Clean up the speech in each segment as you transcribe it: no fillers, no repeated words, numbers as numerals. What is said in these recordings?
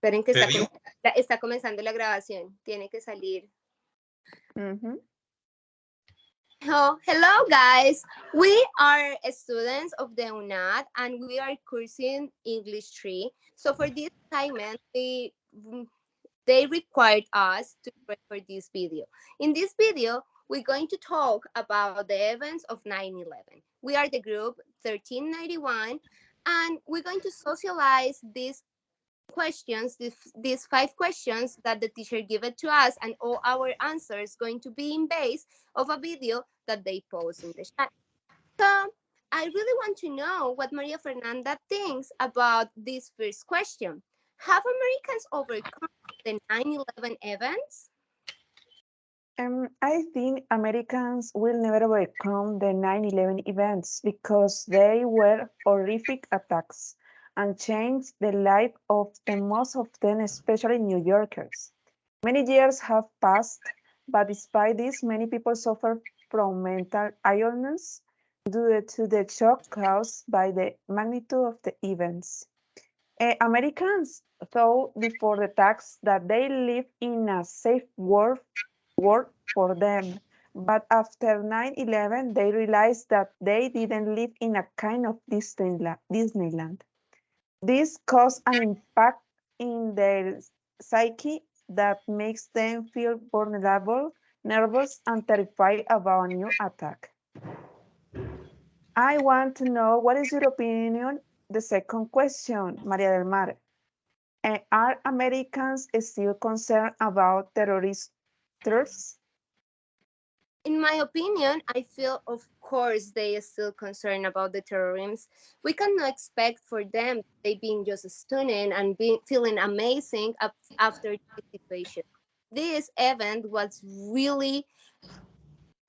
Esperen que está comenzando la grabación. Tiene que salir. Oh, hello guys. We are students of the UNAD and we are cursing English 3. So for this assignment, they required us to record this video. In this video, we're going to talk about the events of 9/11. We are the group 1391 and we're going to socialize these questions, these 5 questions that the teacher gave it to us, and all our answers going to be in base of a video that they post in the chat. So I really want to know what Maria Fernanda thinks about this first question. Have Americans overcome the 9/11 events? I think Americans will never overcome the 9/11 events because they were horrific attacks and changed the life of the most of them, especially New Yorkers. Many years have passed, but despite this, many people suffer from mental illness due to the shock caused by the magnitude of the events. Americans thought before the attacks that they lived in a safe world for them. But after 9/11, they realized that they didn't live in a kind of Disneyland. This caused an impact in their psyche that makes them feel vulnerable, nervous, and terrified about a new attack. I want to know what is your opinion? The second question, Maria del Mar. Are Americans still concerned about terrorist threats? In my opinion, I feel, of course, they are still concerned about the terrorism. We cannot expect for them they being just stunning and feeling amazing after this situation. This event was really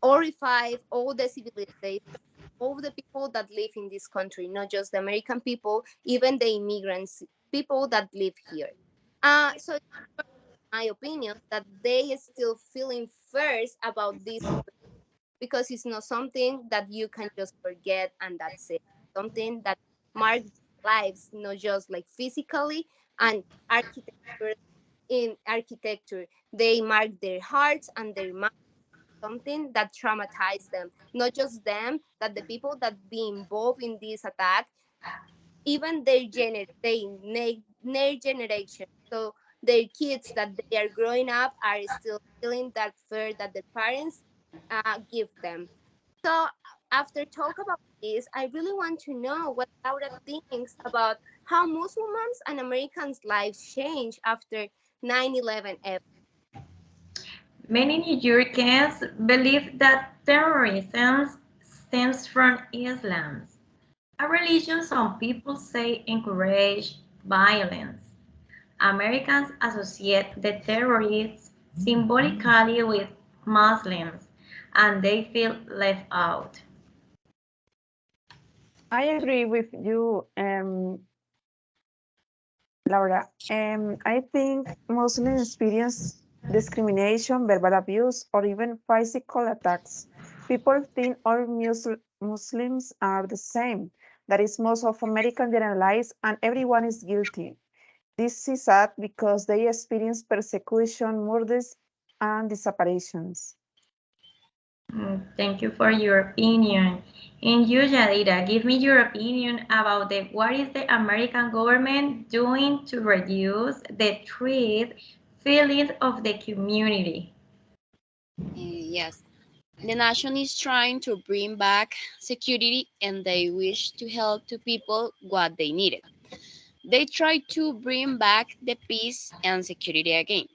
horrified all the civilizations, all the people that live in this country, not just the American people, even the immigrants, people that live here. So my opinion that they are still feeling first about this because it's not something that you can just forget and that's it. Something that marks lives, not just like physically and architecture. In architecture, they mark their hearts and their minds. Something that traumatized them, not just them, that the people that be involved in this attack, even their generation. So their kids that they are growing up are still feeling that fear that the parents give them. So after talk about this, I really want to know what Laura thinks about how Muslims and Americans' lives change after 9/11. Many New Yorkers believe that terrorism stems from Islam, a religion some people say encourages violence. Americans associate the terrorists symbolically with Muslims, and they feel left out. I agree with you, Laura. I think Muslims experience discrimination, verbal abuse, or even physical attacks. People think all Muslims are the same. That is, most of Americans generalize, and everyone is guilty. This is sad because they experience persecution, murders, and disappearances. Thank you for your opinion. And you, Yadira, give me your opinion about what is the American government doing to reduce the threat feelings of the community? Yes, the nation is trying to bring back security and they wish to help to people what they needed. They try to bring back the peace and security again.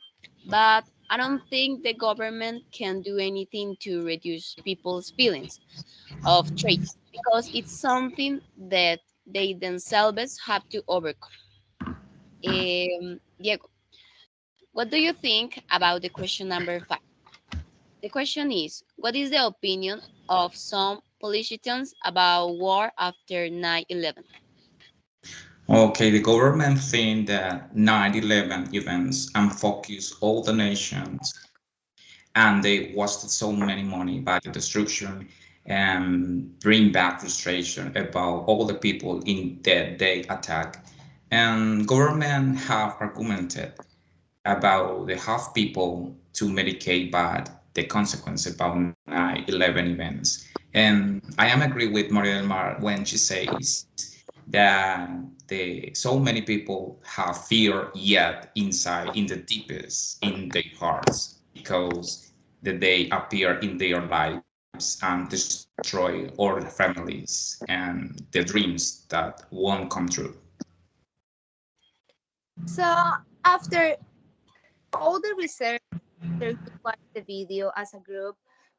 But I don't think the government can do anything to reduce people's feelings of trade because it's something that they themselves have to overcome. Diego, what do you think about the question number 5? The question is, what is the opinion of some politicians about war after 9/11? Okay, the government think that 9/11 events and focus all the nations and they wasted so many money by the destruction and bring back frustration about all the people in that day attack And government have argumented about the half people to medicate but the consequence about 9/11 events. And I am agree with Maria del Mar when she says that so many people have fear yet inside in the deepest in their hearts because the day appear in their lives and destroy all the families and the dreams that won't come true. So after all the research, after we watch the video as a group,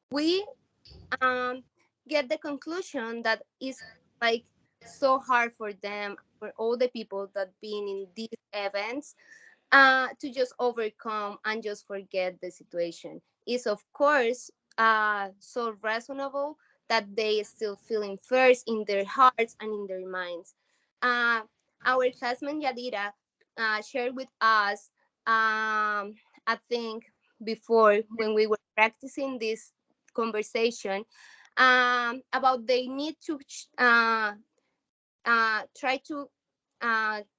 we um, get the conclusion that it's like so hard for them, for all the people that been in these events, to just overcome and just forget the situation. Is of course so reasonable that they still feeling first in their hearts and in their minds. Uh, our classmate Yadira shared with us, I think before when we were practicing this conversation, about they need to try to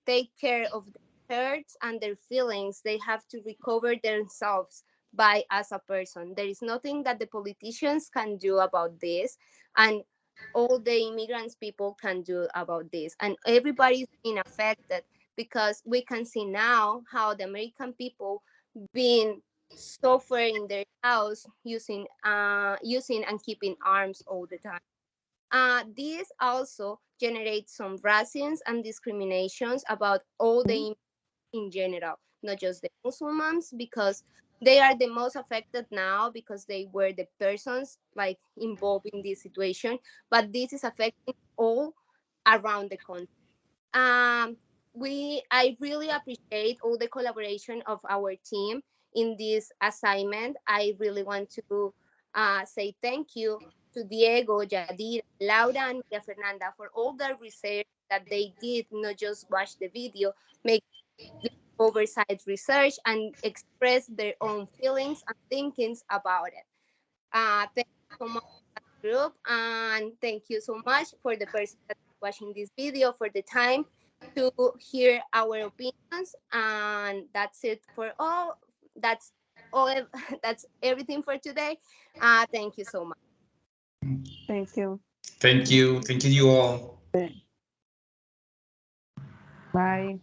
take care of their hurts and their feelings. They have to recover themselves by as a person. There is nothing that the politicians can do about this, and all the immigrants people can do about this. And everybody's being affected because we can see now how the American people being suffer in their house using and keeping arms all the time. This also generates some racism and discriminations about all the in general, not just the Muslims, because they are the most affected now because they were the persons like involved in this situation. But this is affecting all around the country. um, I really appreciate all the collaboration of our team in this assignment. I really want to say thank you to Diego, Yadira, Laura, and Maria Fernanda for all the research that they did, not just watch the video, make oversight research and express their own feelings and thinkings about it. Thank you so much, group, and thank you so much for the person that is watching this video for the time to hear our opinions. And that's it for all. That's all. That's everything for today. Thank you so much. Thank you. Thank you. Thank you all. Bye.